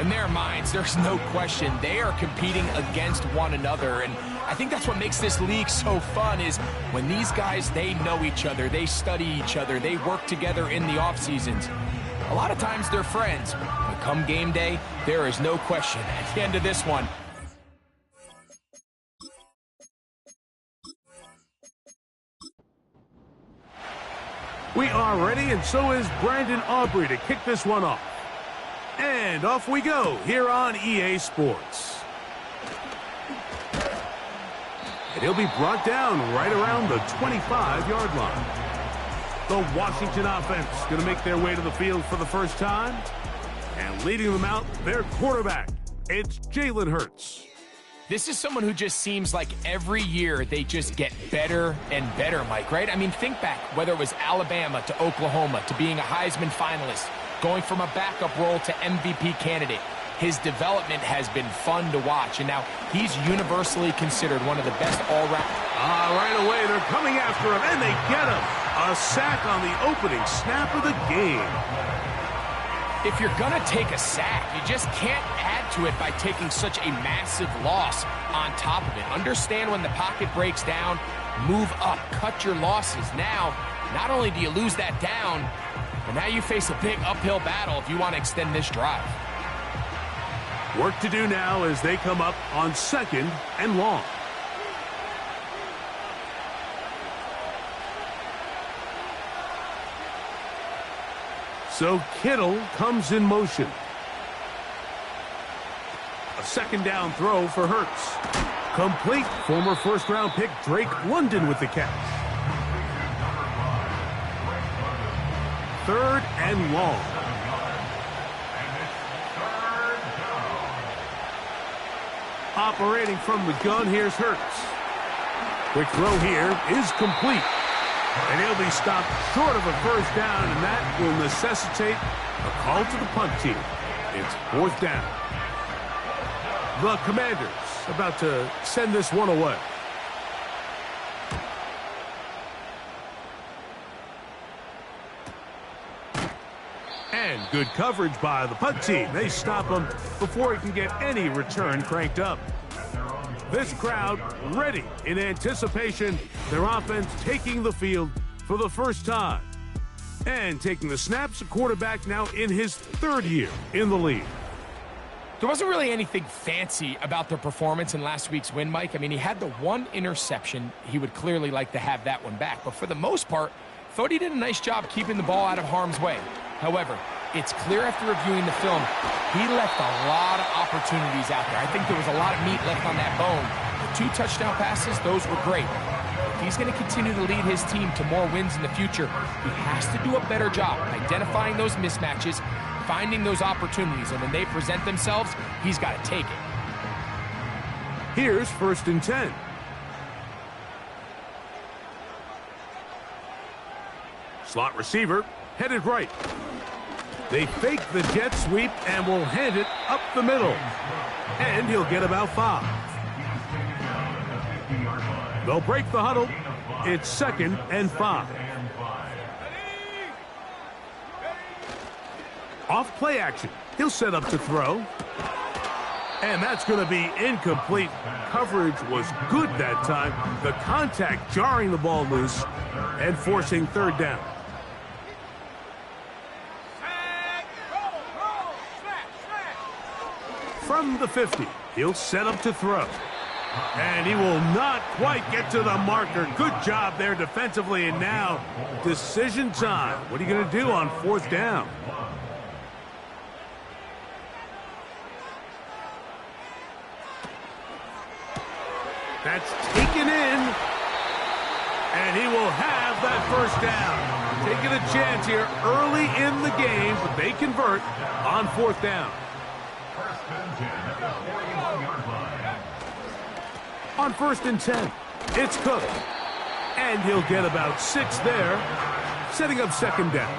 in their minds, there's no question they are competing against one another. And I think that's what makes this league so fun is when these guys, they know each other, they study each other, they work together in the off seasons. A lot of times they're friends, but come game day, there is no question at the end of this one. We are ready, and so is Brandon Aubrey to kick this one off. And off we go here on EA Sports. And he'll be brought down right around the 25-yard line. The Washington offense going to make their way to the field for the first time. And leading them out, their quarterback, it's Jalen Hurts. This is someone who just seems like every year they just get better and better, Mike, right? I mean, think back, whether it was Alabama to Oklahoma to being a Heisman finalist, going from a backup role to MVP candidate. His development has been fun to watch, and now he's universally considered one of the best all-round. Right away, they're coming after him, and they get him. A sack on the opening snap of the game. If you're going to take a sack, you just can't add to it by taking such a massive loss on top of it. Understand when the pocket breaks down, move up, cut your losses. Now, not only do you lose that down, but now you face a big uphill battle if you want to extend this drive. Work to do now as they come up on 2nd and long. So Kittle comes in motion. A 2nd down throw for Hurts. Complete. Former first-round pick Drake London with the catch. 3rd and long. Operating from the gun, here's Hurts. Quick throw here is complete. And he'll be stopped short of a first down, and that will necessitate a call to the punt team. It's 4th down. The Commanders about to send this one away. And good coverage by the punt team. They stop him before he can get any return cranked up. This crowd ready in anticipation. Their offense taking the field for the first time. And taking the snaps, a quarterback now in his 3rd year in the league. There wasn't really anything fancy about their performance in last week's win, Mike. I mean, he had the one interception. He would clearly like to have that one back. But for the most part, thought he did a nice job keeping the ball out of harm's way. However, it's clear after reviewing the film, he left a lot of opportunities out there. I think there was a lot of meat left on that bone. The 2 touchdown passes, those were great. If he's going to continue to lead his team to more wins in the future, he has to do a better job identifying those mismatches, finding those opportunities, and when they present themselves, he's got to take it. Here's 1st and 10. Slot receiver headed right. They fake the jet sweep and will hand it up the middle. And he'll get about 5. They'll break the huddle. It's 2nd and 5. Off play action. He'll set up to throw. And that's going to be incomplete. Coverage was good that time. The contact jarring the ball loose and forcing 3rd down. From the 50, he'll set up to throw. And he will not quite get to the marker. Good job there defensively, and now decision time. What are you going to do on 4th down? That's taken in, and he will have that first down. Taking a chance here early in the game, but they convert on 4th down. On 1st and 10, it's Cook. And he'll get about 6 there, setting up 2nd down.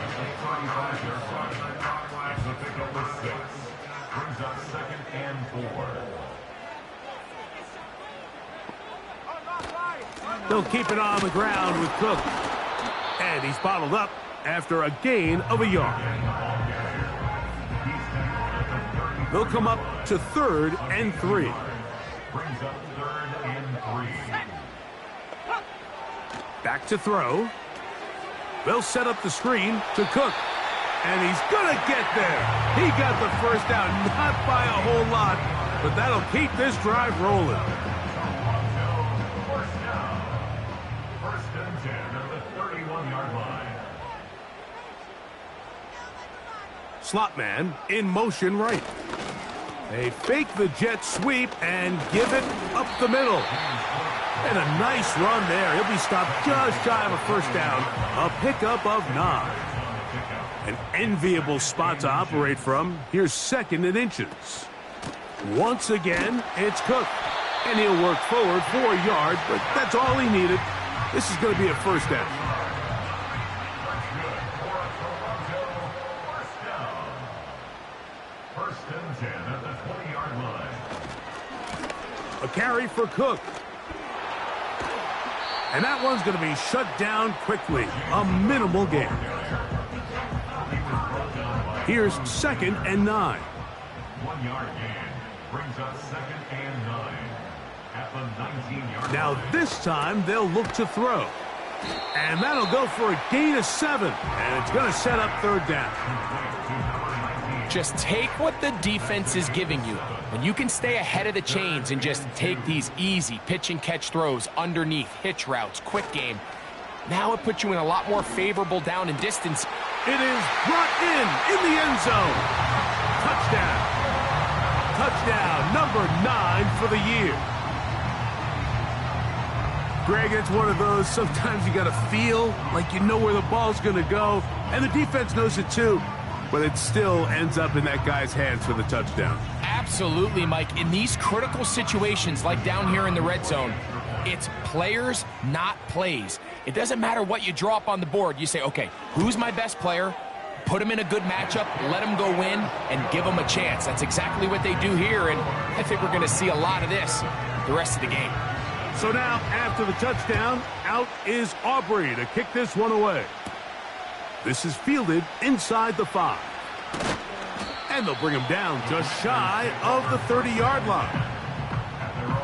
They'll keep it on the ground with Cook. And he's bottled up after a gain of a yard. They'll come up to 3rd and 3. Brings up 3rd and 3. Back to throw. They'll set up the screen to Cook. And he's going to get there. He got the first down, not by a whole lot, but that'll keep this drive rolling. First down. First and 10 at the 31-yard line. Slot man in motion right. They fake the jet sweep and give it up the middle. And a nice run there. He'll be stopped just shy of a first down. A pickup of 9. An enviable spot to operate from. Here's 2nd and inches. Once again, it's Cook. And he'll work forward for a yard, but that's all he needed. This is going to be a first down. First and 10 at the 20-yard line. A carry for Cook. And that one's going to be shut down quickly. A minimal gain. Here's 2nd and 9. 1 yard gain brings up 2nd and 9 at the 19-yard line. Now this time they'll look to throw. And that'll go for a gain of 7. And it's going to set up 3rd down. Just take what the defense is giving you. When you can stay ahead of the chains and just take these easy pitch and catch throws underneath, hitch routes, quick game, now it puts you in a lot more favorable down and distance. It is brought in the end zone. Touchdown. Touchdown number 9 for the year. Greg, it's one of those, sometimes you got to feel like you know where the ball's going to go, and the defense knows it too, but it still ends up in that guy's hands for the touchdown. Absolutely, Mike. In these critical situations, like down here in the red zone, it's players, not plays. It doesn't matter what you draw up on the board. You say, okay, who's my best player? Put him in a good matchup, let him go win, and give him a chance. That's exactly what they do here, and I think we're going to see a lot of this the rest of the game. So now, after the touchdown, out is Aubrey to kick this one away. This is fielded inside the 5. And they'll bring him down just shy of the 30-yard line.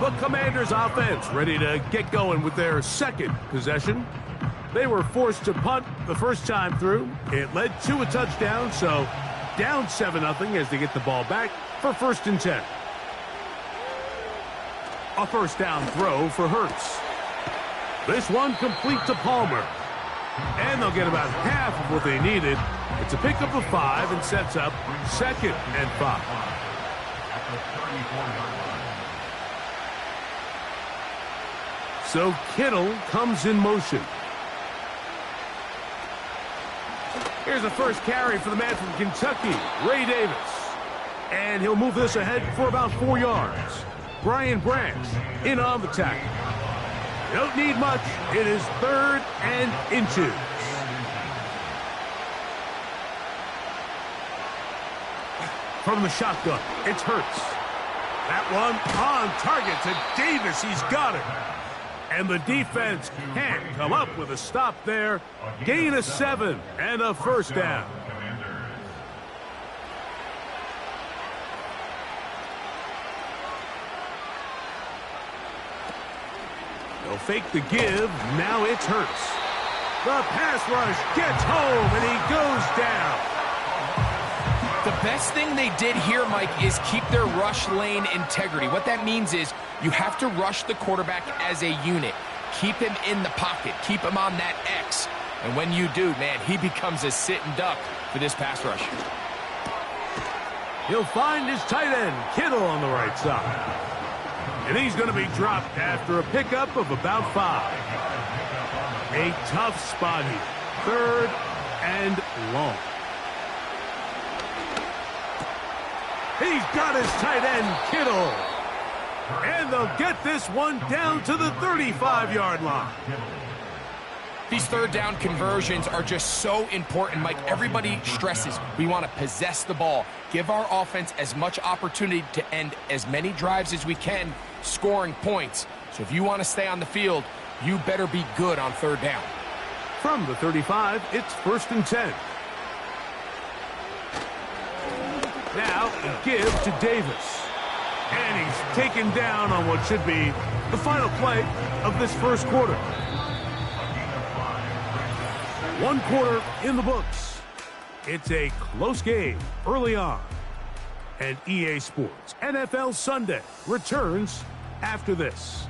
The Commanders' offense ready to get going with their 2nd possession. They were forced to punt the first time through. It led to a touchdown, so down 7-0 as they get the ball back for 1st and 10. A first down throw for Hurts. This one complete to Palmer. And they'll get about half of what they needed. It's a pickup of 5 and sets up 2nd and 5. So Kittle comes in motion. Here's the first carry for the man from Kentucky, Ray Davis. And he'll move this ahead for about 4 yards. Brian Branch in on the tackle. Don't need much. It is 3rd and inches. From the shotgun, it's Hurts. That one on target to Davis. He's got it. And the defense can't come up with a stop there. Gain of 7 and a first down. They'll fake the give. Now it's Hurts. The pass rush gets home, and he goes down. The best thing they did here, Mike, is keep their rush lane integrity. What that means is you have to rush the quarterback as a unit. Keep him in the pocket. Keep him on that X. And when you do, man, he becomes a sitting duck for this pass rush. He'll find his tight end, Kittle, on the right side. And he's going to be dropped after a pickup of about 5. A tough spot here. 3rd and long. He's got his tight end, Kittle. And they'll get this one down to the 35-yard line. These 3rd down conversions are just so important, Mike. Everybody stresses we want to possess the ball, give our offense as much opportunity to end as many drives as we can, scoring points. So if you want to stay on the field, you better be good on 3rd down. From the 35, it's 1st and 10. Now give to Davis. And he's taken down on what should be the final play of this first quarter. 1 quarter in the books. It's a close game early on. And EA Sports NFL Sunday returns after this.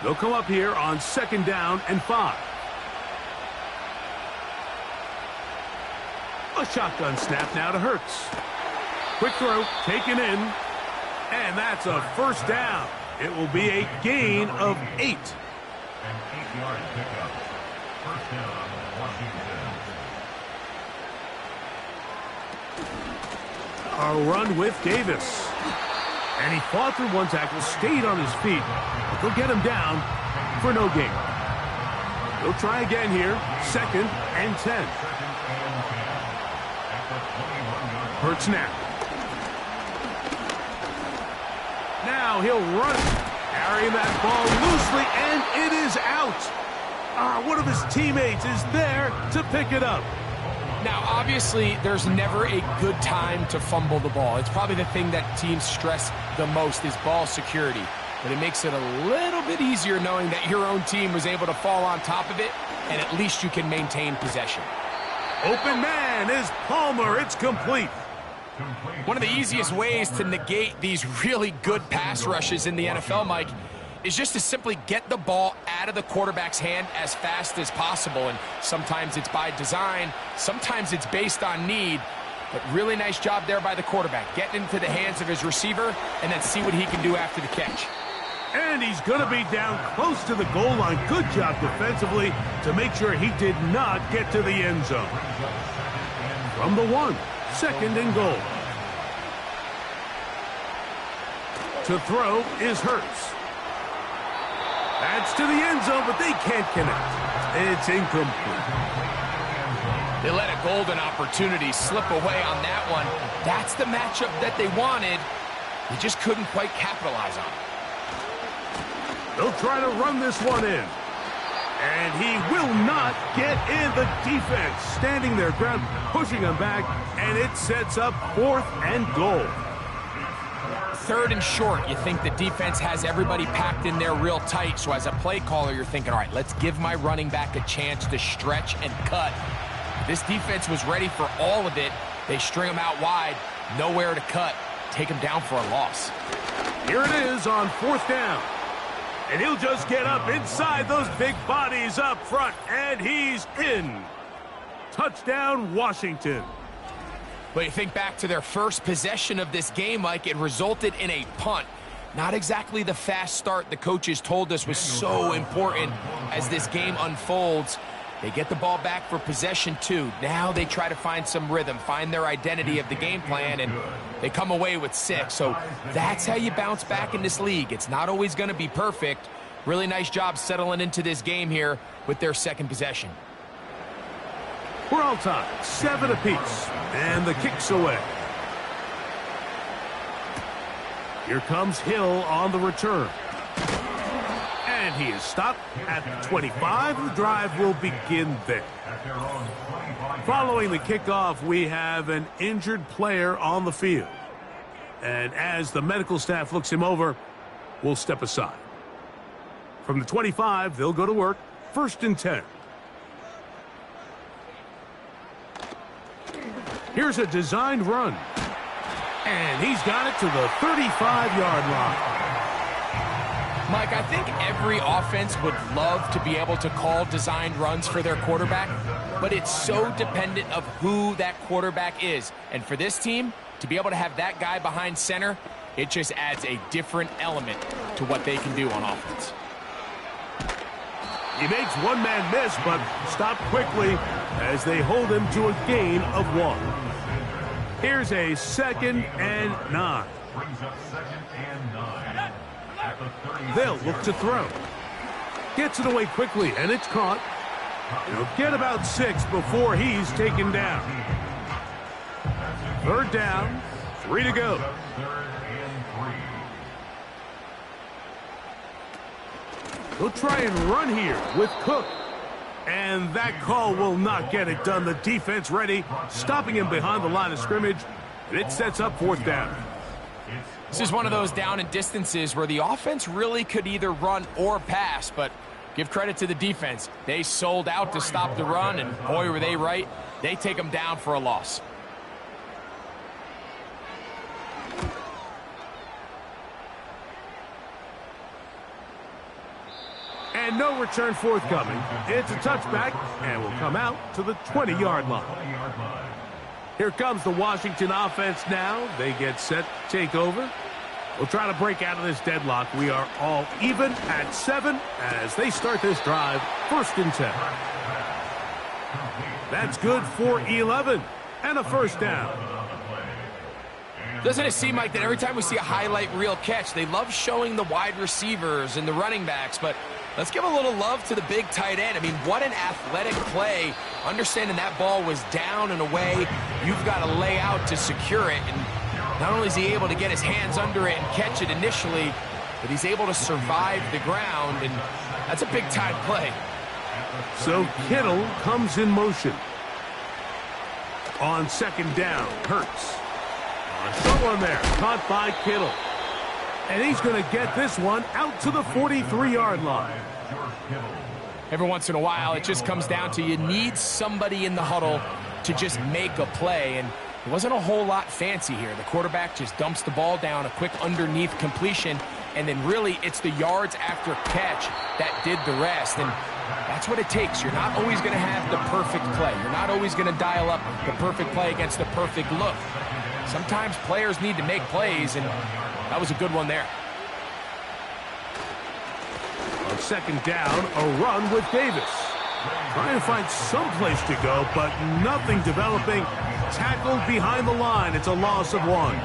They'll come up here on 2nd down and 5. A shotgun snap now to Hurts. Quick throw, taken in, and that's a first down. It will be a gain of 8. An 8-yard pickup. First down, Washington. A run with Davis. And he fought through 1 tackle, stayed on his feet. But they'll get him down for no gain. They'll try again here. 2nd and 10. Hurts now. Now he'll run, carrying that ball loosely, and it is out. One of his teammates is there to pick it up. Now, obviously, there's never a good time to fumble the ball. It's probably the thing that teams stress the most is ball security. But it makes it a little bit easier knowing that your own team was able to fall on top of it, and at least you can maintain possession. Open man is Palmer. It's complete. One of the easiest ways to negate these really good pass rushes in the NFL, Mike, is just to simply get the ball out of the quarterback's hand as fast as possible. And sometimes it's by design, sometimes it's based on need. But really nice job there by the quarterback, getting into the hands of his receiver and then see what he can do after the catch. And he's going to be down close to the goal line. Good job defensively to make sure he did not get to the end zone. From the 1, 2nd and goal. To throw is Hurts. That's to the end zone, but they can't connect. It's incomplete. They let a golden opportunity slip away on that one. That's the matchup that they wanted. They just couldn't quite capitalize on it. They'll try to run this one in. And he will not get in. The defense standing their ground, pushing him back, and it sets up 4th and goal. 3rd and short. You think the defense has everybody packed in there real tight. So as a play caller, you're thinking, all right, let's give my running back a chance to stretch and cut. This defense was ready for all of it. They string him out wide, nowhere to cut, take him down for a loss. Here it is on 4th down. And he'll just get up inside those big bodies up front, and he's in. Touchdown, Washington. But you think back to their first possession of this game, Mike, it resulted in a punt. Not exactly the fast start the coaches told us was so important as this game unfolds. They get the ball back for possession 2. Now they try to find some rhythm, find their identity of the game plan, and they come away with 6. So that's how you bounce back in this league. It's not always going to be perfect. Really nice job settling into this game here with their 2nd possession. We're all tied, 7 apiece, and the kick's away. Here comes Hill on the return. And he is stopped at the 25. The drive will begin there. Following the kickoff, we have an injured player on the field. And as the medical staff looks him over, we'll step aside. From the 25, they'll go to work. 1st and 10. Here's a designed run. And he's got it to the 35-yard line. Mike, I think every offense would love to be able to call designed runs for their quarterback, but it's so dependent of who that quarterback is. And for this team, to be able to have that guy behind center, it just adds a different element to what they can do on offense. He makes one man miss, but stopped quickly as they hold him to a gain of 1. Here's a 2nd and 9. Brings up 2nd and 9. At the 30. They'll look to throw. Gets it away quickly, and it's caught. He'll get about 6 before he's taken down. 3rd down, 3 to go. 3rd and 3. He'll try and run here with Cook. And that call will not get it done. The defense ready, stopping him behind the line of scrimmage. And it sets up 4th down. This is one of those down and distances where the offense really could either run or pass, but give credit to the defense. They sold out to stop the run, and boy, were they right. They take them down for a loss. And no return forthcoming. It's a touchback, and will come out to the 20-yard line. Here comes the Washington offense now. They get set to take over. We'll try to break out of this deadlock. We are all even at 7 as they start this drive, 1st and 10. That's good for 11 and a 1st down. Doesn't it seem like that every time we see a highlight reel catch, they love showing the wide receivers and the running backs, but let's give a little love to the big tight end. I mean, what an athletic play. Understanding that ball was down and away, you've got to lay out to secure it. And not only is he able to get his hands under it and catch it initially, but he's able to survive the ground, and that's a big-time play. So Kittle comes in motion. On 2nd down, Hurts. Short one there, caught by Kittle. And he's going to get this one out to the 43-yard line. Every once in a while, it just comes down to you need somebody in the huddle to just make a play, and it wasn't a whole lot fancy here. The quarterback just dumps the ball down, a quick underneath completion, and then really it's the yards after catch that did the rest. And that's what it takes. You're not always going to have the perfect play. You're not always going to dial up the perfect play against the perfect look. Sometimes players need to make plays, and that was a good one there. On 2nd down, a run with Davis. Trying to find some place to go, but nothing developing. Tackled behind the line. It's a loss of 1.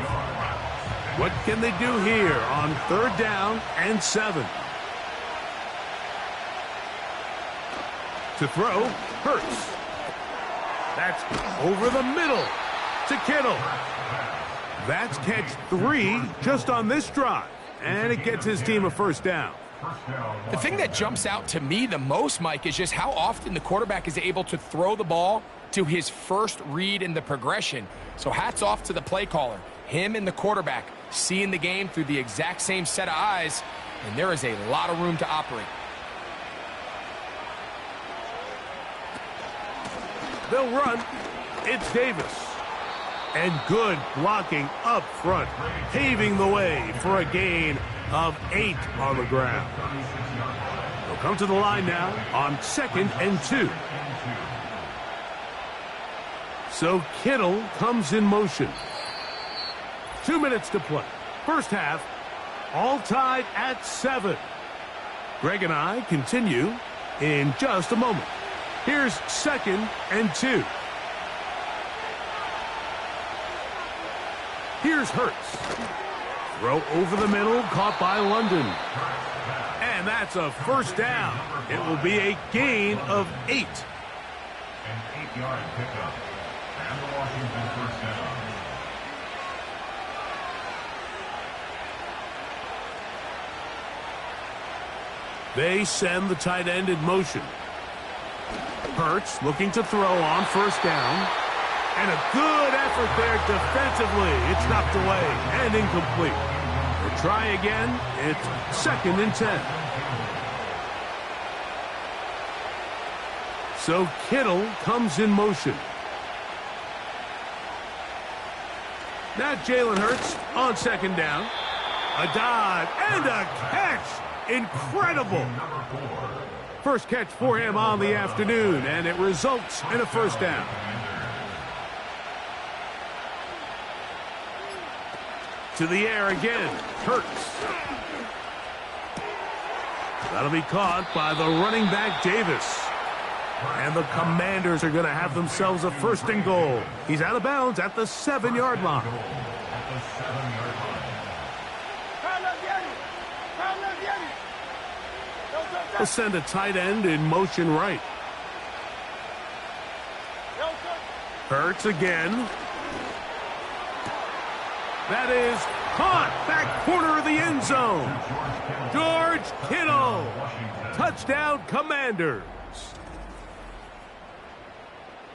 What can they do here on 3rd down and 7? To throw, Hurts. That's over the middle to Kittle. That's catch 3 just on this drive, and it gets his team a 1st down. The thing that jumps out to me the most, Mike, is just how often the quarterback is able to throw the ball to his first read in the progression. So hats off to the play caller. Him and the quarterback seeing the game through the exact same set of eyes, and there is a lot of room to operate. They'll run. It's Davis. And good blocking up front, paving the way for a gain of 8 on the ground. They'll come to the line now on 2nd and 2. So Kittle comes in motion. 2 minutes to play. First half, all tied at 7. Greg and I continue in just a moment. Here's 2nd and 2. Here's Hurts. Throw over the middle, caught by London. And that's a 1st down. It will be a gain of 8. An 8-yard pickup. And the Washington 1st down. They send the tight end in motion. Hurts looking to throw on 1st down. And a good effort there defensively. It's knocked away and incomplete. They'll try again. It's 2nd and 10. So Kittle comes in motion. Now Jalen Hurts on 2nd down. A dive and a catch. Incredible. First catch for him on the afternoon, and it results in a 1st down. To the air again, Hurts. That'll be caught by the running back, Davis. And the Commanders are going to have themselves a 1st and goal. He's out of bounds at the 7-yard line. They'll send a tight end in motion right. Hurts again. That is Caught. Back corner of the end zone. George Kittle. Touchdown, Commanders.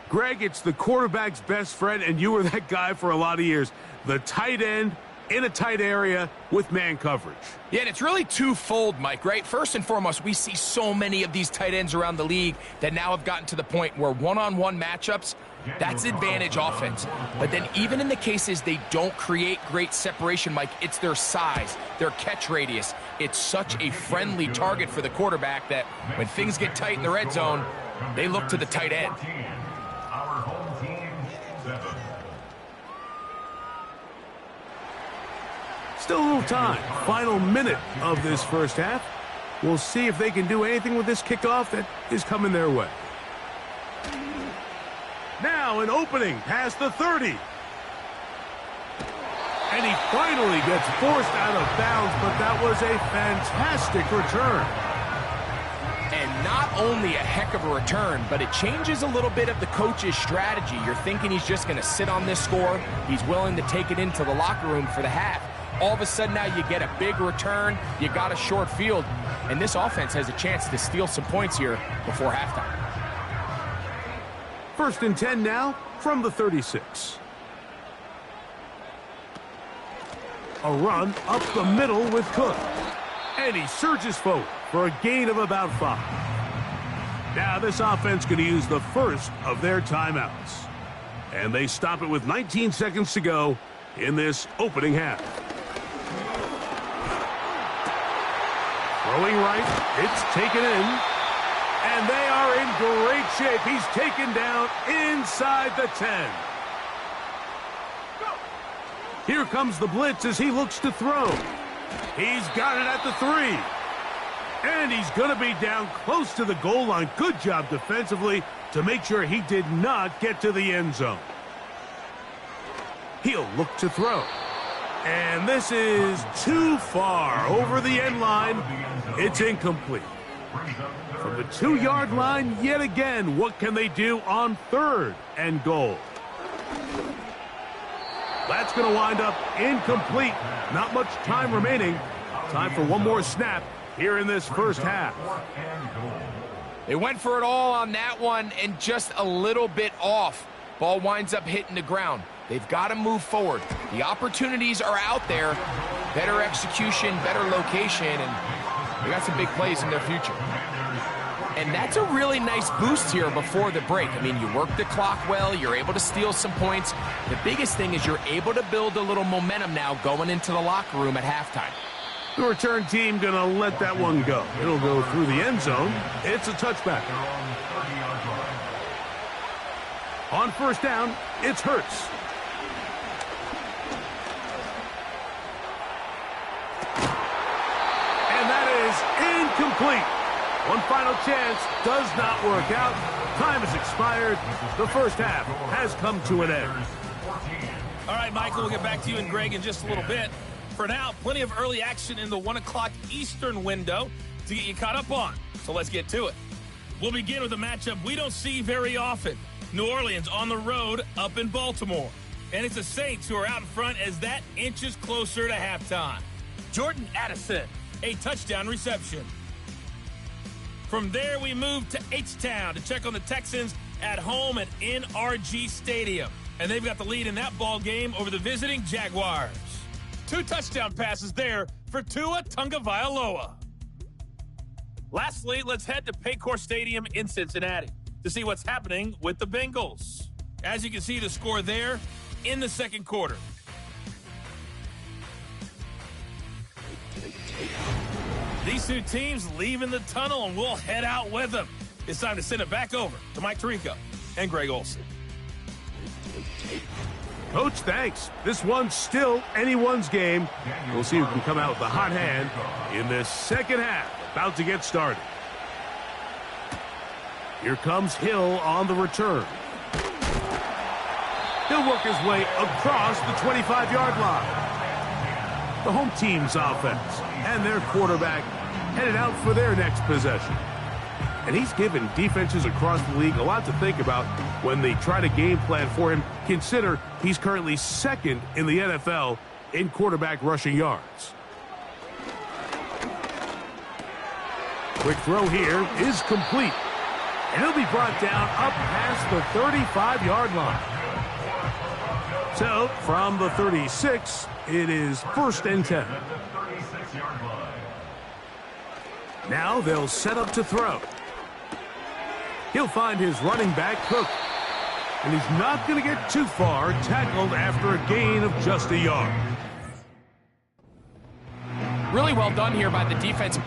Greg, it's the quarterback's best friend, and you were that guy for a lot of years. The tight end in a tight area with man coverage. Yeah, and it's really twofold, Mike, right? First and foremost, we see so many of these tight ends around the league that now have gotten to the point where one-on-one matchups, that's advantage offense. But then even in the cases they don't create great separation, Mike, it's their size, their catch radius. It's such a friendly target for the quarterback that when things get tight in the red zone, they look to the tight end. Our home team, 7. Still a little time. Final minute of this first half. We'll see if they can do anything with this kickoff that is coming their way. Now an opening past the 30. And he finally gets forced out of bounds, but that was a fantastic return. And not only a heck of a return, but it changes a little bit of the coach's strategy. You're thinking he's just going to sit on this score. He's willing to take it into the locker room for the half. All of a sudden now you get a big return, you got a short field, and this offense has a chance to steal some points here before halftime. 1st and 10 now from the 36. A run up the middle with Cook. And he surges forward for a gain of about 5. Now this offense going to use the first of their timeouts. And they stop it with 19 seconds to go in this opening half. Throwing right, it's taken in. And they are in great shape. He's taken down inside the 10. Here comes the blitz as he looks to throw. He's got it at the 3. And he's going to be down close to the goal line. Good job defensively to make sure he did not get to the end zone. He'll look to throw. And this is too far over the end line. It's incomplete. From the 2-yard line, yet again, what can they do on 3rd and goal? That's going to wind up incomplete. Not much time remaining. Time for one more snap here in this first half. They went for it all on that one and just a little bit off. Ball winds up hitting the ground. They've got to move forward. The opportunities are out there. Better execution, better location, and they got some big plays in their future. And that's a really nice boost here before the break. I mean, you work the clock well, you're able to steal some points. The biggest thing is you're able to build a little momentum now going into the locker room at halftime. The return team going to let that one go. It'll go through the end zone. It's a touchback. On 1st down, it's Hurts. And that is incomplete. One final chance does not work out. Time has expired. The first half has come to an end. All right, Michael, we'll get back to you and Greg in just a little bit. For now, plenty of early action in the 1 o'clock Eastern window to get you caught up on. So let's get to it. We'll begin with a matchup we don't see very often. New Orleans on the road up in Baltimore. And it's the Saints who are out in front as that inches closer to halftime. Jordan Addison, a touchdown reception. From there, we move to H-Town to check on the Texans at home at NRG Stadium. And they've got the lead in that ball game over the visiting Jaguars. 2 touchdown passes there for Tua Tagovailoa. Lastly, let's head to Paycor Stadium in Cincinnati to see what's happening with the Bengals. As you can see, the score there in the second quarter. These two teams leaving the tunnel, and we'll head out with them. It's time to send it back over to Mike Tirico and Greg Olsen. Coach, thanks. This one's still anyone's game. We'll see who can come out with the hot hand in this second half. About to get started. Here comes Hill on the return. He'll work his way across the 25-yard line. The home team's offense and their quarterback headed out for their next possession. And he's given defenses across the league a lot to think about when they try to game plan for him. Consider he's currently 2nd in the NFL in quarterback rushing yards. Quick throw here is complete. And he'll be brought down up past the 35-yard line. So, from the 36, it is 1st and 10. Now they'll set up to throw. He'll find his running back, Cook. And he's not going to get too far, tackled after a gain of just a yard. Really well done here by the defense.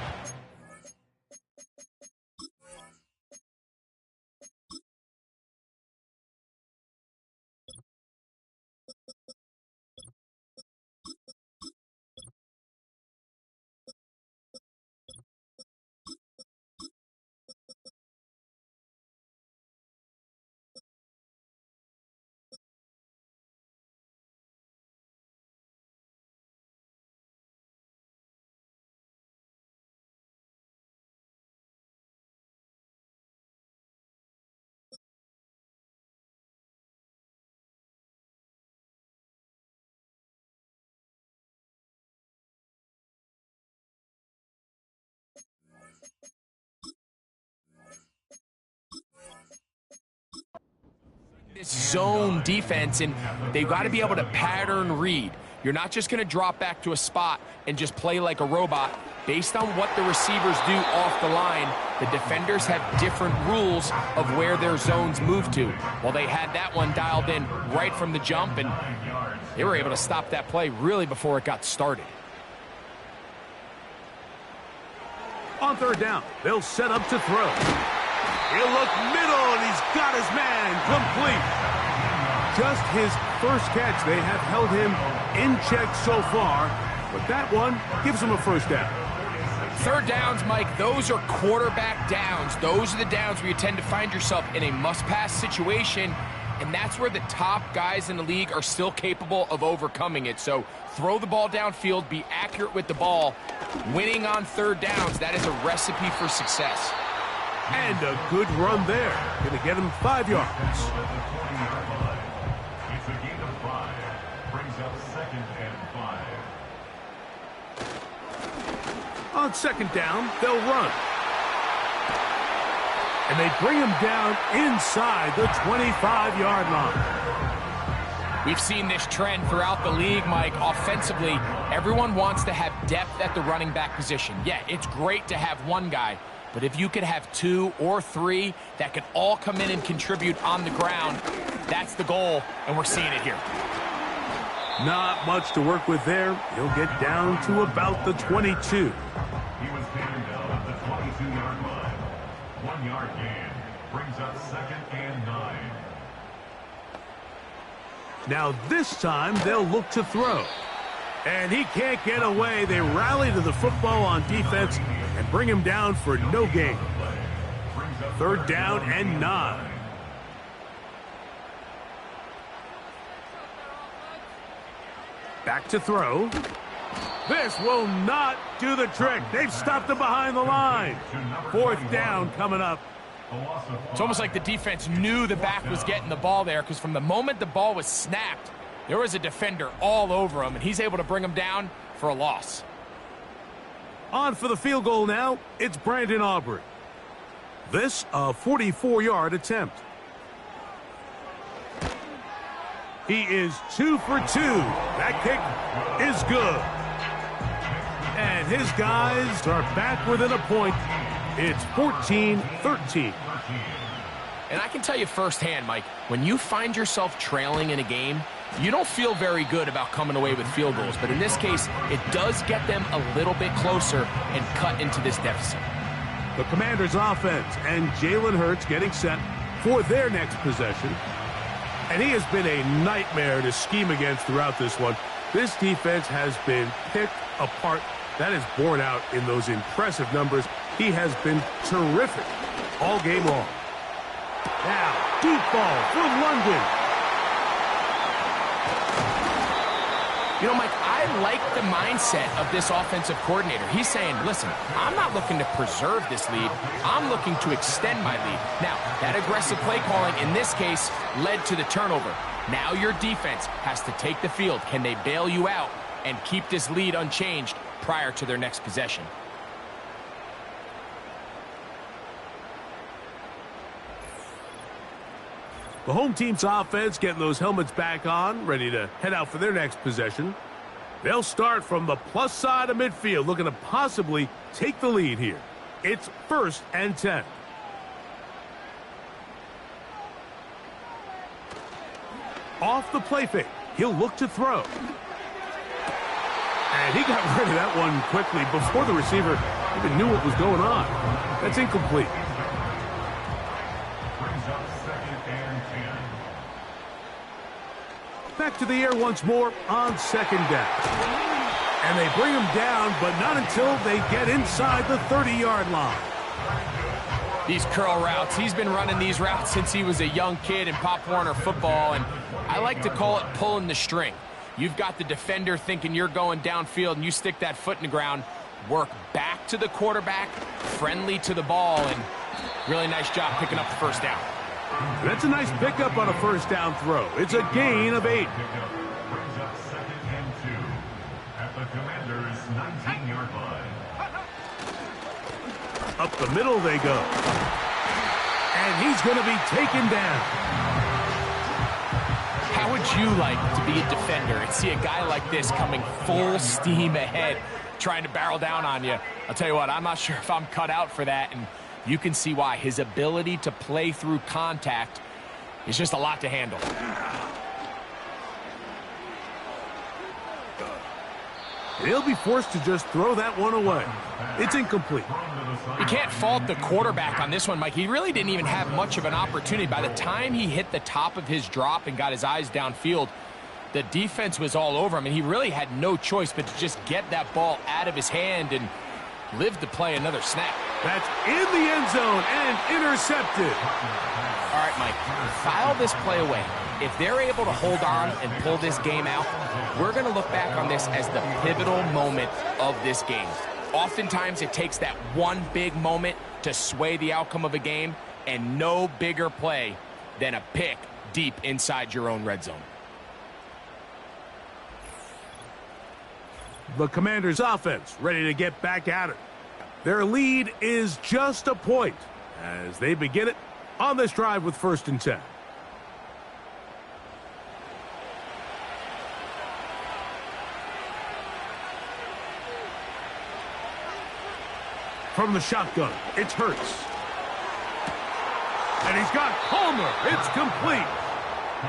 This zone defense, and they've got to be able to pattern read. You're not just going to drop back to a spot and just play like a robot. Based on what the receivers do off the line, the defenders have different rules of where their zones move to. Well, they had that one dialed in right from the jump, and they were able to stop that play really before it got started. On 3rd down, they'll set up to throw. He'll look middle, and he's got his man complete. Just his first catch. They have held him in check so far, but that one gives him a 1st down. 3rd downs, Mike, those are quarterback downs. Those are the downs where you tend to find yourself in a must-pass situation, and that's where the top guys in the league are still capable of overcoming it. So throw the ball downfield, be accurate with the ball. Winning on 3rd downs, that is a recipe for success. And a good run there. Going to get him 5 yards. It's a gain of 5. Brings up 2nd and 5. On 2nd down, they'll run. And they bring him down inside the 25-yard line. We've seen this trend throughout the league, Mike. Offensively, everyone wants to have depth at the running back position. Yeah, it's great to have one guy, but if you could have 2 or 3 that could all come in and contribute on the ground, that's the goal, and we're seeing it here. Not much to work with there. He'll get down to about the 22. He was taken down at the 22-yard line. 1-yard gain. Brings up 2nd and 9. Now this time they'll look to throw. And he can't get away. They rally to the football on defense and bring him down for no gain. 3rd down and 9. Back to throw. This will not do the trick. They've stopped him behind the line. 4th down coming up. It's almost like the defense knew the back was getting the ball there, because from the moment the ball was snapped, there was a defender all over him, and he's able to bring him down for a loss. On for the field goal now, it's Brandon Aubrey. This, a 44-yard attempt. He is 2 for 2. That kick is good. And his guys are back within a point. It's 14-13. And I can tell you firsthand, Mike, when you find yourself trailing in a game, you don't feel very good about coming away with field goals. But in this case, it does get them a little bit closer and cut into this deficit. The Commanders' offense and Jalen Hurts getting set for their next possession. And he has been a nightmare to scheme against throughout this one. This defense has been picked apart. That is borne out in those impressive numbers. He has been terrific all game long. Now, deep ball for London. You know, Mike, I like the mindset of this offensive coordinator. He's saying, listen, I'm not looking to preserve this lead. I'm looking to extend my lead. Now, that aggressive play calling in this case led to the turnover. Now your defense has to take the field. Can they bail you out? and keep this lead unchanged prior to their next possession. The home team's offense getting those helmets back on, ready to head out for their next possession. They'll start from the plus side of midfield, looking to possibly take the lead here. It's 1st and 10. Off the play fake, he'll look to throw. And he got rid of that one quickly before the receiver even knew what was going on. That's incomplete. Back to the air once more on 2nd down. And they bring him down, but not until they get inside the 30-yard line. These curl routes, he's been running these routes since he was a young kid in Pop Warner football, and I like to call it pulling the string. You've got the defender thinking you're going downfield, and you stick that foot in the ground, work back to the quarterback, friendly to the ball, and really nice job picking up the 1st down. That's a nice pickup on a 1st down throw. It's a gain of 8. Brings up 2nd and 2 at the Commanders' 19-yard line. Up the middle they go. And he's going to be taken down. How would you like to be a defender and see a guy like this coming full steam ahead, trying to barrel down on you? I'll tell you what, I'm not sure if I'm cut out for that, and you can see why. His ability to play through contact is just a lot to handle. He'll be forced to just throw that one away. It's incomplete. You can't fault the quarterback on this one, Mike. He really didn't even have much of an opportunity. By the time he hit the top of his drop and got his eyes downfield, the defense was all over him, and he really had no choice but to just get that ball out of his hand and live to play another snap. That's in the end zone and intercepted. All right, Mike, file this play away. If they're able to hold on and pull this game out, we're going to look back on this as the pivotal moment of this game. Oftentimes, it takes that one big moment to sway the outcome of a game, and no bigger play than a pick deep inside your own red zone. The Commanders' offense ready to get back at it. Their lead is just a point as they begin it on this drive with 1st and 10. From the shotgun, it's Hurts. And he's got Palmer. It's complete.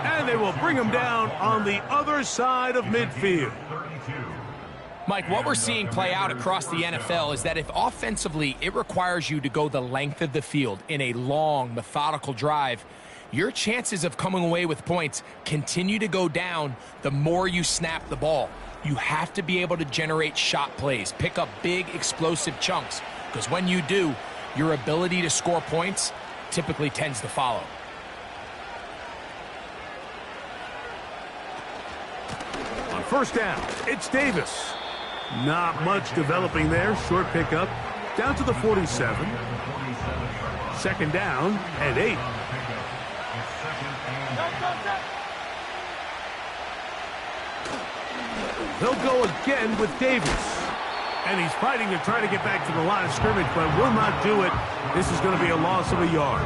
And they will bring him down on the other side of midfield. Mike, what we're seeing play out across the NFL is that if offensively it requires you to go the length of the field in a long, methodical drive, your chances of coming away with points continue to go down the more you snap the ball. You have to be able to generate shot plays, pick up big, explosive chunks, because when you do, your ability to score points typically tends to follow. On 1st down, it's Davis. Not much developing there. Short pickup down to the 47. 2nd down and 8. They'll go again with Davis. And he's fighting to try to get back to the line of scrimmage, but will not do it. This is going to be a loss of a yard.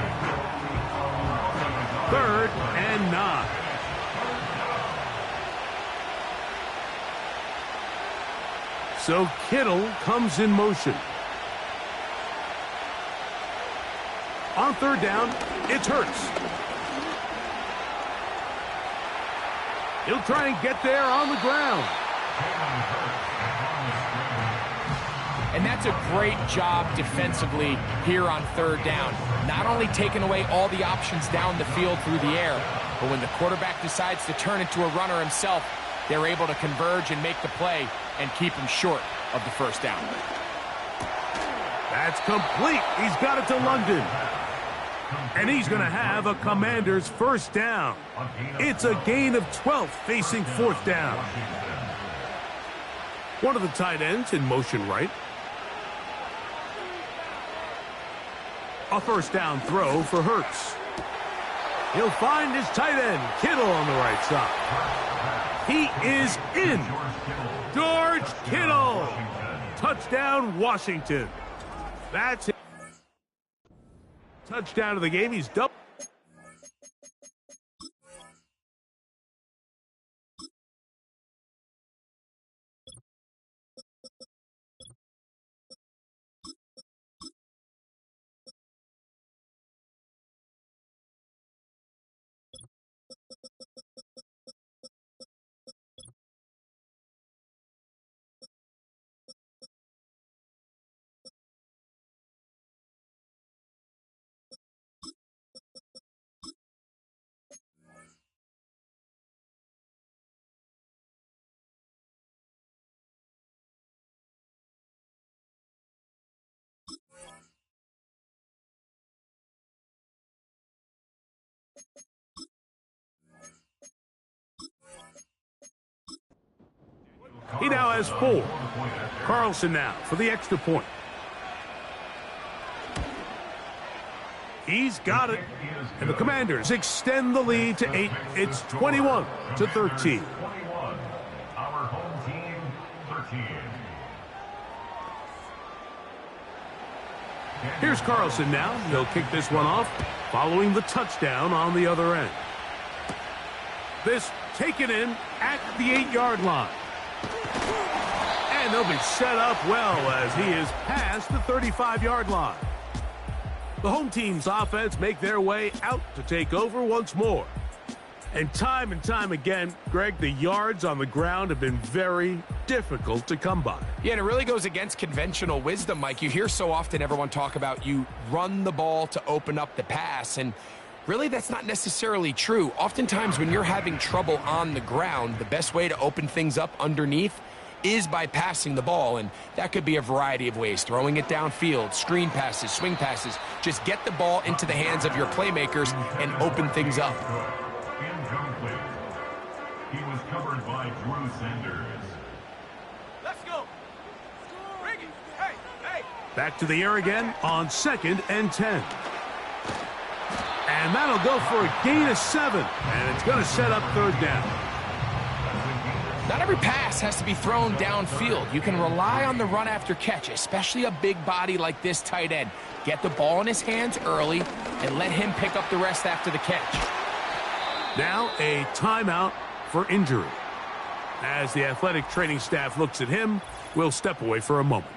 3rd and 9. So Kittle comes in motion. On 3rd down, it's Hurts. He'll try and get there on the ground. And that's a great job defensively here on 3rd down. Not only taking away all the options down the field through the air, but when the quarterback decides to turn into a runner himself, they're able to converge and make the play and keep him short of the 1st down. That's complete. He's got it to London. And he's going to have a Commander's 1st down. It's a gain of 12 facing 4th down. One of the tight ends in motion right. A 1st down throw for Hurts. He'll find his tight end, Kittle, on the right side. He is in. George Kittle. Touchdown, Washington. That's it. Touchdown of the game. He's double. He now has 4. Carlson now for the extra point. He's got it. And the Commanders extend the lead to 8. It's 21-13. 21. Our home team, 13. Here's Carlson now. He'll kick this one off following the touchdown on the other end. This taken in at the 8-yard line. And they'll be set up well as he is past the 35-yard line. The home team's offense make their way out to take over once more. And time again, Greg, the yards on the ground have been very difficult to come by. Yeah, and it really goes against conventional wisdom, Mike. You hear so often everyone talk about you run the ball to open up the pass, and really that's not necessarily true. Oftentimes when you're having trouble on the ground, the best way to open things up underneath is by passing the ball, and that could be a variety of ways. Throwing it downfield, screen passes, swing passes. Just get the ball into the hands of your playmakers and open things up. Incomplete. He was covered by Drew Sanders. Let's go. Bring it. Hey, hey. Back to the air again on 2nd and 10. And that'll go for a gain of 7, and it's going to set up 3rd down. Not every pass has to be thrown downfield. You can rely on the run after catch, especially a big body like this tight end. Get the ball in his hands early and let him pick up the rest after the catch. Now a timeout for injury. As the athletic training staff looks at him, we'll step away for a moment.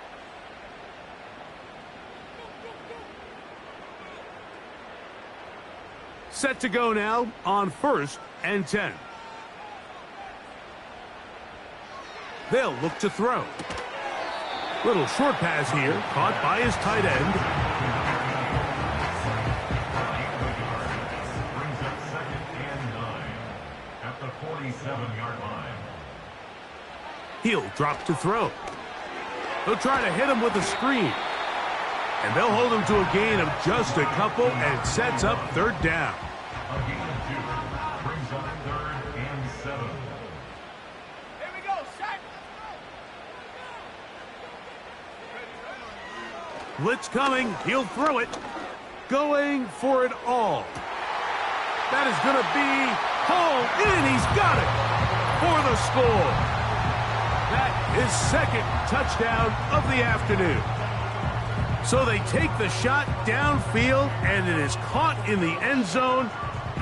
Set to go now on 1st and 10. They'll look to throw. Little short pass here, caught by his tight end. Brings up 2nd and 9 at the 47-yard line. He'll drop to throw. They'll try to hit him with a screen. And they'll hold him to a gain of just a couple and sets up 3rd down. A gain of 2 brings up 3rd and 7. Blitz coming. He'll throw it. Going for it all. That is going to be hauled in. He's got it for the score. That is 2nd touchdown of the afternoon. So they take the shot downfield, and it is caught in the end zone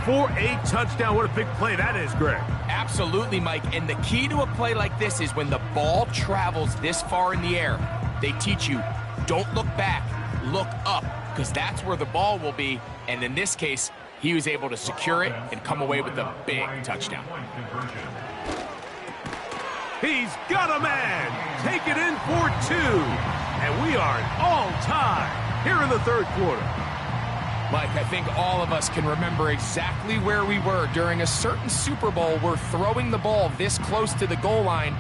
for a touchdown. What a big play that is, Greg. Absolutely, Mike. And the key to a play like this is when the ball travels this far in the air, they teach you, don't look back, look up, because that's where the ball will be. And in this case, he was able to secure it and come away with a big touchdown. He's got a man. Take it in for 2. And we are at all time here in the 3rd quarter. Mike, I think all of us can remember exactly where we were during a certain Super Bowl where throwing the ball this close to the goal line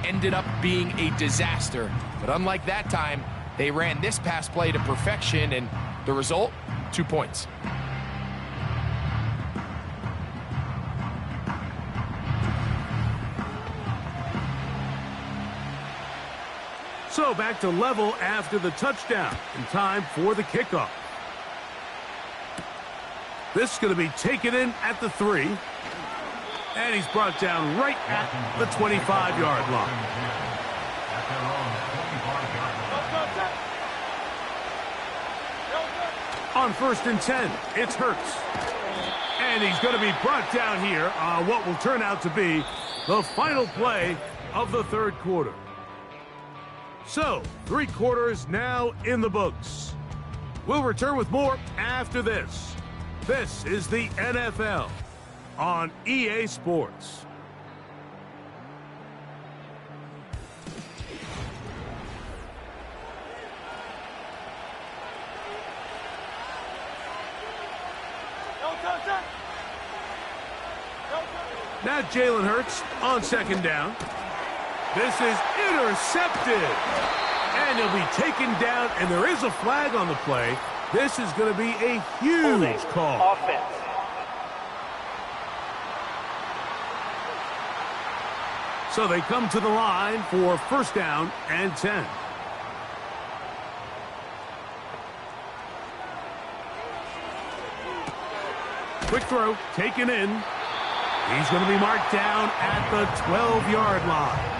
ended up being a disaster. But unlike that time, they ran this pass play to perfection, and the result, 2 points. So back to level after the touchdown, in time for the kickoff. This is going to be taken in at the 3. And he's brought down right at the 25-yard line. On 1st and 10, it's Hurts. And he's going to be brought down here on what will turn out to be the final play of the third quarter. So, 3 quarters now in the books. We'll return with more after this. This is the NFL on EA Sports. Now Jalen Hurts on 2nd down. This is intercepted. And he'll be taken down, and there is a flag on the play. This is going to be a huge call. Offense. So they come to the line for 1st down and 10. Quick throw, taken in. He's going to be marked down at the 12-yard line.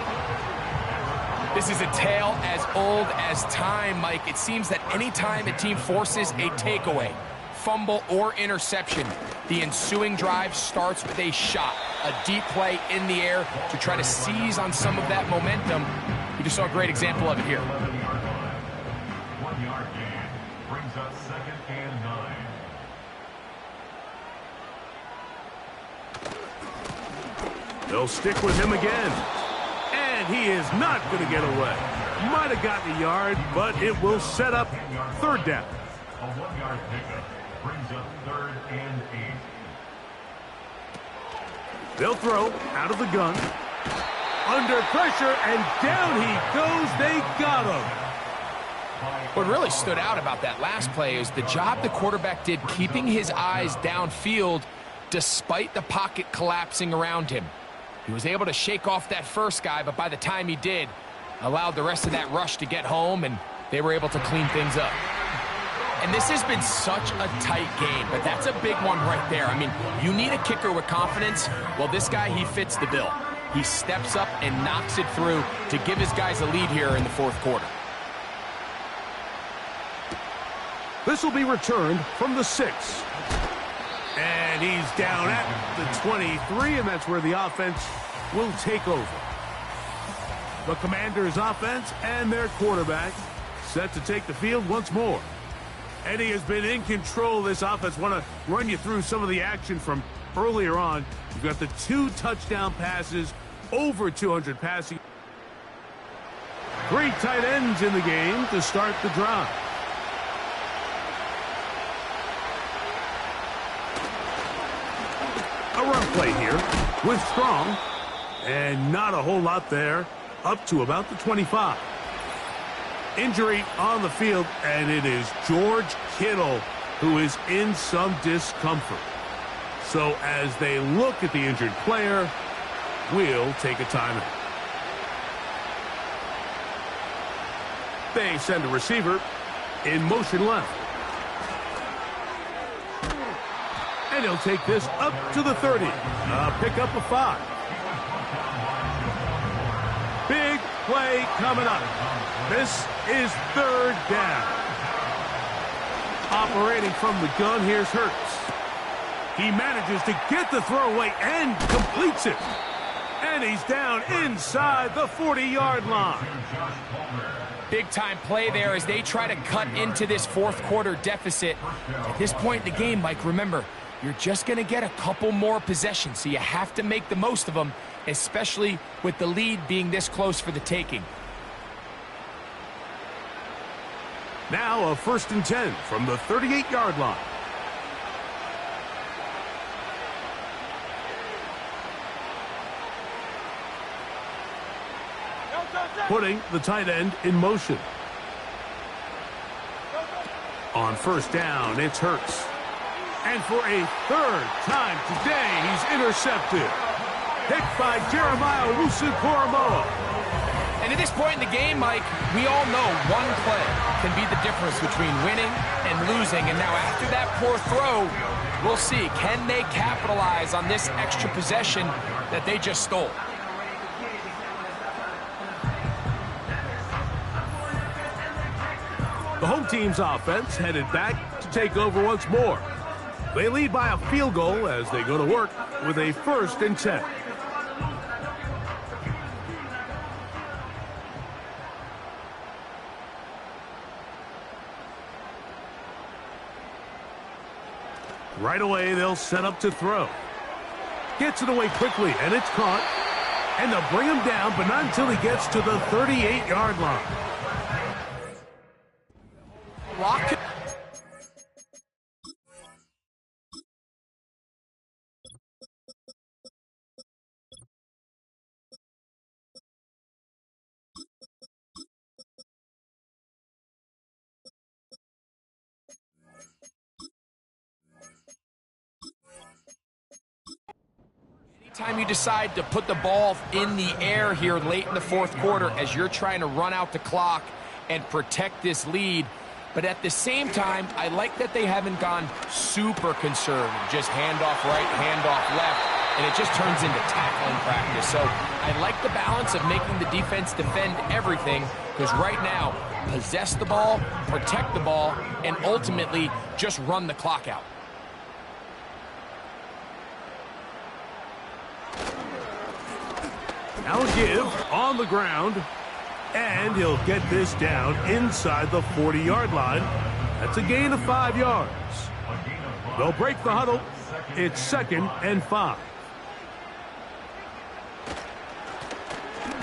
This is a tale as old as time, Mike. It seems that any time a team forces a takeaway, fumble, or interception, the ensuing drive starts with a shot, a deep play in the air to try to seize on some of that momentum. You just saw a great example of it here. 1-yard gain brings up 2nd and 9. They'll stick with him again. And he is not going to get away. Might have gotten a yard, but it will set up 3rd down. A 1-yard pickup brings up 3rd and 8. They'll throw out of the gun. Under pressure, and down he goes. They got him. What really stood out about that last play is the job the quarterback did keeping his eyes downfield despite the pocket collapsing around him. He was able to shake off that first guy, but by the time he did, allowed the rest of that rush to get home, and they were able to clean things up. And this has been such a tight game, but that's a big one right there. I mean, you need a kicker with confidence. Well, this guy, he fits the bill. He steps up and knocks it through to give his guys a lead here in the 4th quarter. This will be returned from the 6. And he's down at the 23, and that's where the offense will take over. The Commanders' offense and their quarterback set to take the field once more. And he has been in control of this offense. Want to run you through some of the action from earlier on. You've got the 2 touchdown passes, over 200 passing. 3 tight ends in the game to start the drive. A run play here with Strong, and not a whole lot there, up to about the 25. Injury on the field, and it is George Kittle who is in some discomfort. So as they look at the injured player, we'll take a timeout. They send a receiver in motion left. And he'll take this up to the 30. Pick up a 5. Big play coming up. This is 3rd down. Operating from the gun, here's Hurts. He manages to get the throw away and completes it. And he's down inside the 40-yard line. Big-time play there as they try to cut into this 4th quarter deficit. At this point in the game, Mike, remember, you're just going to get a couple more possessions, so you have to make the most of them, especially with the lead being this close for the taking. Now a 1st and 10 from the 38-yard line. Putting the tight end in motion. On 1st down, it's Hurts. And for a 3rd time today, he's intercepted. Picked by Jeremiah Owusu-Koramoah. And at this point in the game, Mike, we all know one play can be the difference between winning and losing. And now after that poor throw, We'll see. Can they capitalize on this extra possession that they just stole? The home team's offense headed back to take over once more. They lead by a field goal as they go to work with a 1st and 10. Right away, they'll set up to throw. Gets it away quickly, and it's caught. And they'll bring him down, but not until he gets to the 38-yard line. Lock it. Anytime you decide to put the ball in the air here late in the 4th quarter as you're trying to run out the clock and protect this lead, but at the same time, I like that they haven't gone super conservative, just handoff right, handoff left, and it just turns into tackling practice. So I like the balance of making the defense defend everything, because right now, possess the ball, protect the ball, and ultimately just run the clock out. Now a give on the ground, and he'll get this down inside the 40-yard line. That's a gain of 5 yards. They'll break the huddle. It's 2nd and 5.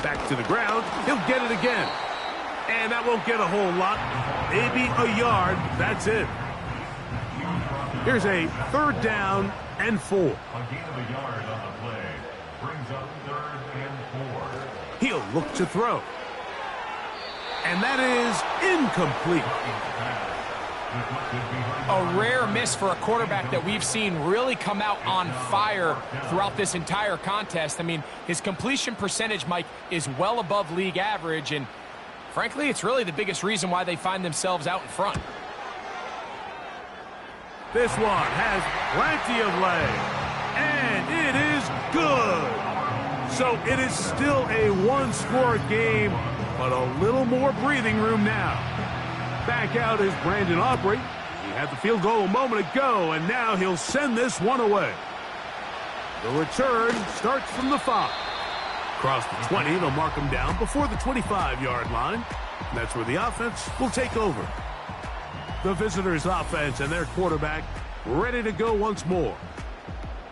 Back to the ground. He'll get it again. And that won't get a whole lot. Maybe a yard. That's it. Here's a 3rd down and 4. A gain of a yard on the play. Brings up 3rd and 4. He'll look to throw. And that is incomplete. A rare miss for a quarterback that we've seen really come out on fire throughout this entire contest. I mean, his completion percentage, Mike, is well above league average, and frankly, it's really the biggest reason why they find themselves out in front. This one has plenty of leg, and it is good. So it is still a one-score game, but a little more breathing room now. Back out is Brandon Aubrey. He had the field goal a moment ago, and now he'll send this one away. The return starts from the 5. Across the 20, they'll mark him down before the 25-yard line. And that's where the offense will take over. The visitors' offense and their quarterback ready to go once more.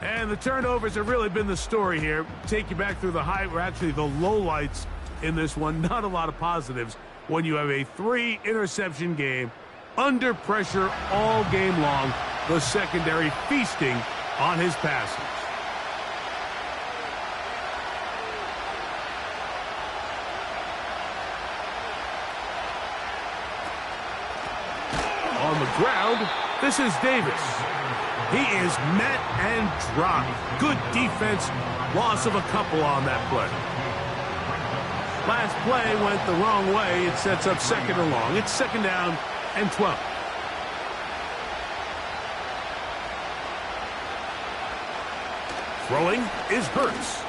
And the turnovers have really been the story here. Take you back through the actually the lowlights in this one. Not a lot of positives when you have a 3-interception game under pressure all game long. The secondary feasting on his passes. On the ground, this is Davis. He is met and dropped. Good defense. Loss of a couple on that play. Last play went the wrong way. It sets up 2nd and long. It's 2nd down and 12. Throwing is Hurts.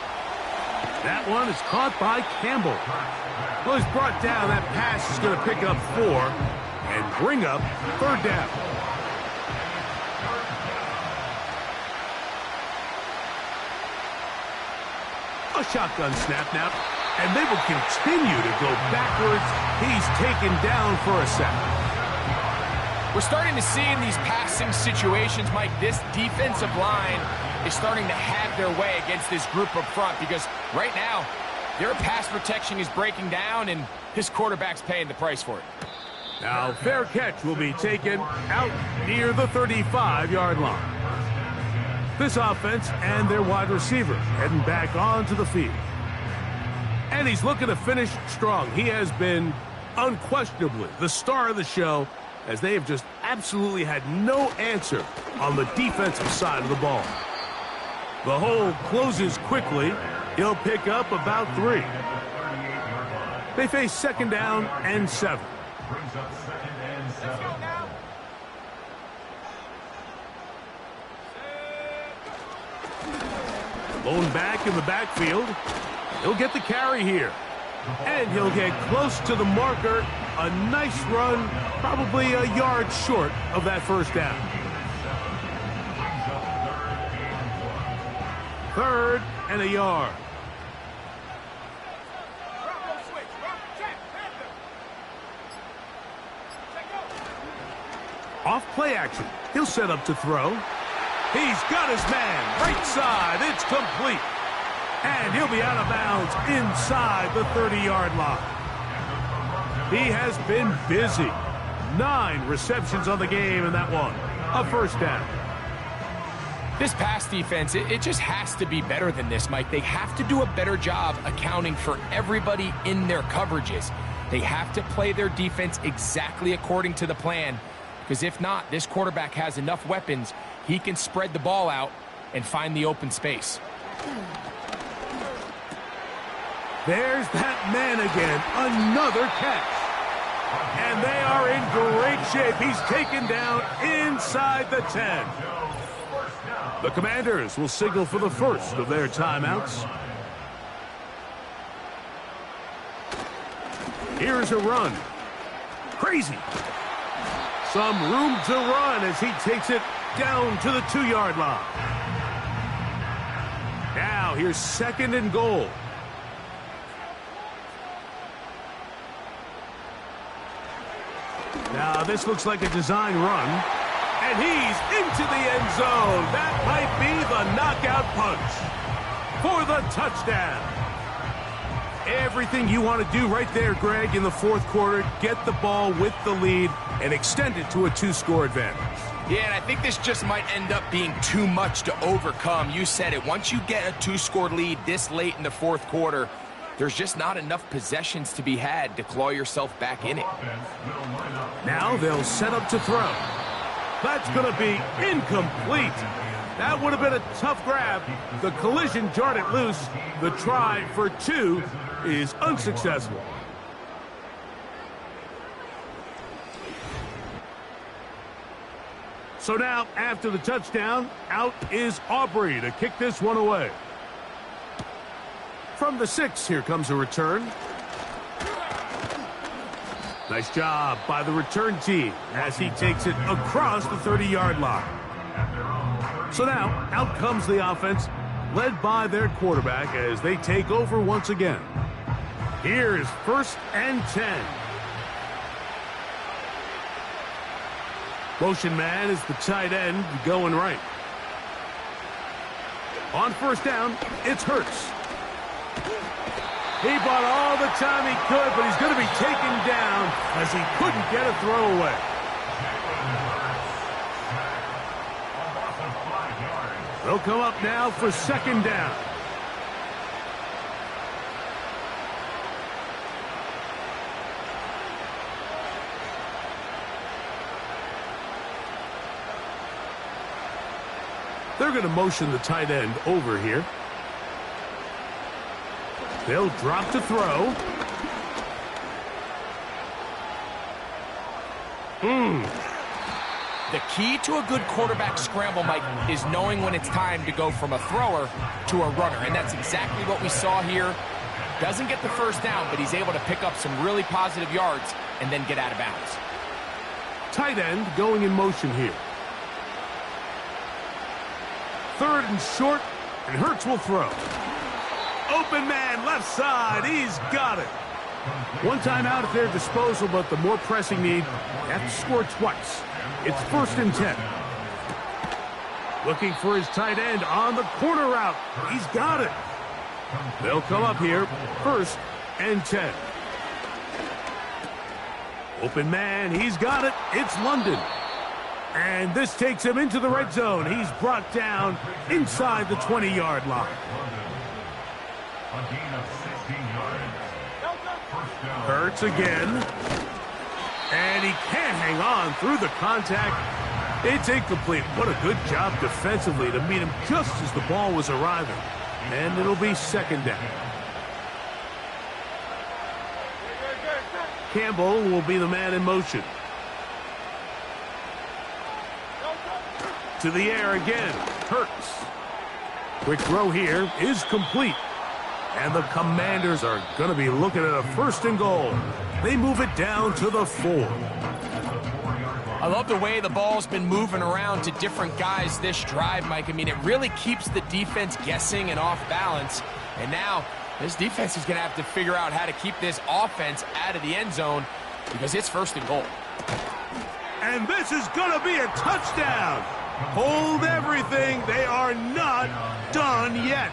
That one is caught by Campbell. Well, he's brought down. That pass is going to pick up 4 and bring up 3rd down. A shotgun snap now, and they will continue to go backwards. He's taken down for a sack. We're starting to see in these passing situations, Mike, this defensive line is starting to have their way against this group up front, because right now, their pass protection is breaking down, and his quarterback's paying the price for it. Now, fair catch will be taken out near the 35-yard line. This offense and their wide receiver heading back onto the field. And he's looking to finish strong. He has been unquestionably the star of the show, as they have just absolutely had no answer on the defensive side of the ball. The hole closes quickly. He'll pick up about 3. They face 2nd down and 7. Brings up 2nd and 7. Blown back in the backfield. He'll get the carry here. And he'll get close to the marker. A nice run, probably a yard short of that first down. Third and a yard. Off play action. He'll set up to throw. He's got his man. Right side. It's complete. And he'll be out of bounds inside the 30-yard line. He has been busy. 9 receptions on the game in that one. A first down. This pass defense, it just has to be better than this, Mike. They have to do a better job accounting for everybody in their coverages. They have to play their defense exactly according to the plan, because if not, this quarterback has enough weapons, he can spread the ball out and find the open space. There's that man again. Another catch. And they are in great shape. He's taken down inside the 10. The Commanders will signal for the first of their timeouts. Here's a run. Crazy. Some room to run as he takes it down to the 2-yard line. Now here's 2nd and goal. Now this looks like a design run. And he's into the end zone. That might be the knockout punch for the touchdown. Everything you want to do right there, Greg, in the 4th quarter. Get the ball with the lead and extend it to a 2-score advantage. Yeah, and I think this just might end up being too much to overcome. You said it. Once you get a 2-score lead this late in the 4th quarter, there's just not enough possessions to be had to claw yourself back in it. Now they'll set up to throw. That's going to be incomplete. That would have been a tough grab. The collision jarred it loose. The try for 2 is unsuccessful. So now, after the touchdown, out is Aubrey to kick this one away. From the 6, here comes a return. Nice job by the return team as he takes it across the 30-yard line. So now, out comes the offense, led by their quarterback as they take over once again. Here's 1st and 10. Motion man is the tight end going right. On 1st down, it's Hurts. He bought all the time he could, but he's going to be taken down as he couldn't get a throwaway. They'll come up now for 2nd down. They're going to motion the tight end over here. They'll drop to throw. The key to a good quarterback scramble, Mike, is knowing when it's time to go from a thrower to a runner. And that's exactly what we saw here. Doesn't get the 1st down, but he's able to pick up some really positive yards and then get out of bounds. Tight end going in motion here. 3rd and short, and Hurts will throw. Open man, left side. He's got it. One time out at their disposal, but the more pressing need, they have to score twice. It's 1st and 10. Looking for his tight end on the corner route. He's got it. They'll come up here, 1st and 10. Open man, he's got it. It's London. And this takes him into the red zone. He's brought down inside the 20-yard line. A gain of 16 yards. Hurts again. And he can't hang on through the contact. It's incomplete. What a good job defensively to meet him just as the ball was arriving. And it'll be 2nd down. Campbell will be the man in motion. To the air again. Hurts. Quick throw here is complete. And the Commanders are going to be looking at a 1st and goal. They move it down to the 4. I love the way the ball's been moving around to different guys this drive, Mike. I mean, it really keeps the defense guessing and off balance. And now this defense is going to have to figure out how to keep this offense out of the end zone because it's 1st and goal. And this is going to be a touchdown. Hold everything. They are not done yet.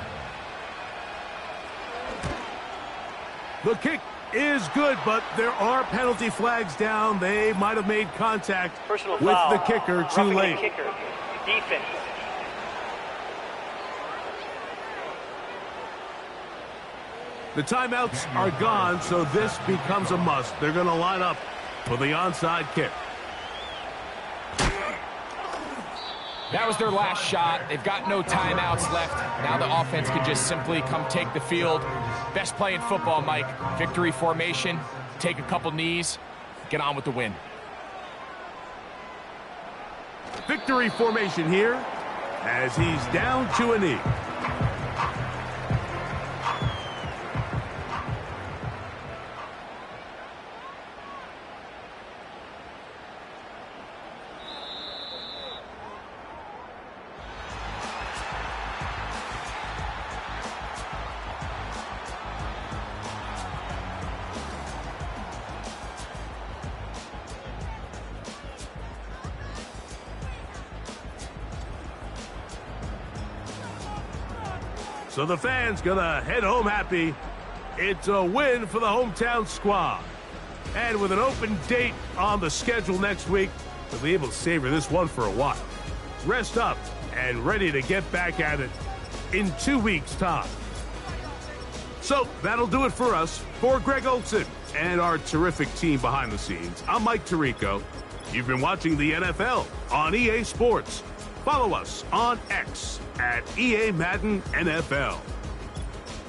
The kick is good, but there are penalty flags down. They might have made contact with the kicker too late. Kicker. Defense. The timeouts are gone, so this becomes a must. They're going to line up for the onside kick. That was their last shot. They've got no timeouts left. Now the offense can just simply come take the field. Best play in football, Mike. Victory formation, take a couple knees, get on with the win. Victory formation here as he's down to a knee. So the fans gonna head home happy. It's a win for the hometown squad. And with an open date on the schedule next week, they'll be able to savor this one for a while. Rest up and ready to get back at it in 2 weeks' time. So that'll do it for us. For Greg Olson and our terrific team behind the scenes, I'm Mike Tirico. You've been watching the NFL on EA Sports. Follow us on X at EA Madden NFL.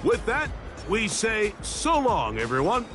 With that, we say so long, everyone.